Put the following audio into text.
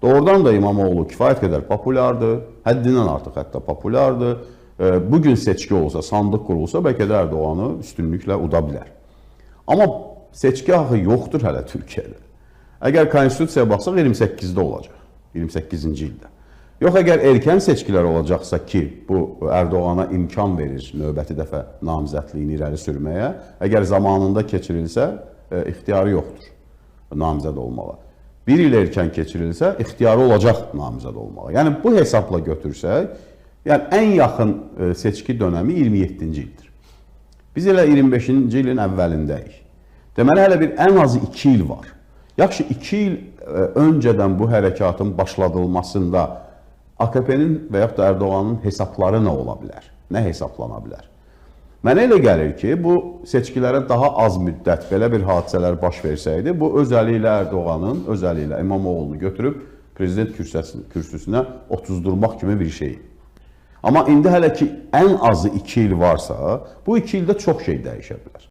Doğrudan da İmamoğlu kifayət qədər populyardır, həddindən artıq hətta populyardır. Bugün seçki olsa, sandıq qurulsa, bəlkə də Erdoğanı üstünlüklə uda bilər. Amma seçki haqqı yoxdur hələ Türkiyədə. Əgər konstitusiyaya baxsaq 28-də olacaq, 28-ci ildə. Yox, əgər erkən seçkilər olacaqsa ki, bu Erdoğana imkan verir növbəti dəfə namizədliyini irəli sürməyə, əgər zamanında keçirilsə, ixtiyarı yoxdur namizəd olmağa. Bir il erkən keçirilsə, ixtiyarı olacaq namizəd olmağa. Yəni, bu hesabla götürsək, yəni ən yaxın seçki dönəmi 27-ci ildir. Biz elə 25-ci ilin əvvəlindəyik. Deməli, hələ bir ən azı 2 il var. Yaxşı, 2 il öncədən bu hərəkatın başladılmasında AKP-nin və yaxud da Erdoğanın hesabları nə ola bilər? Nə hesablana bilər? Mənə elə gəlir ki, bu seçkilərə daha az müddət belə bir hadisələr baş versəydi, bu öz əli ilə Erdoğanın, öz əli ilə İmamoğlu'nu götürüb prezident kürsüsünə otuzdurmaq kimi bir şey. Amma indi hələ ki ən azı 2 il varsa, bu 2 ildə çox şey dəyişə bilər.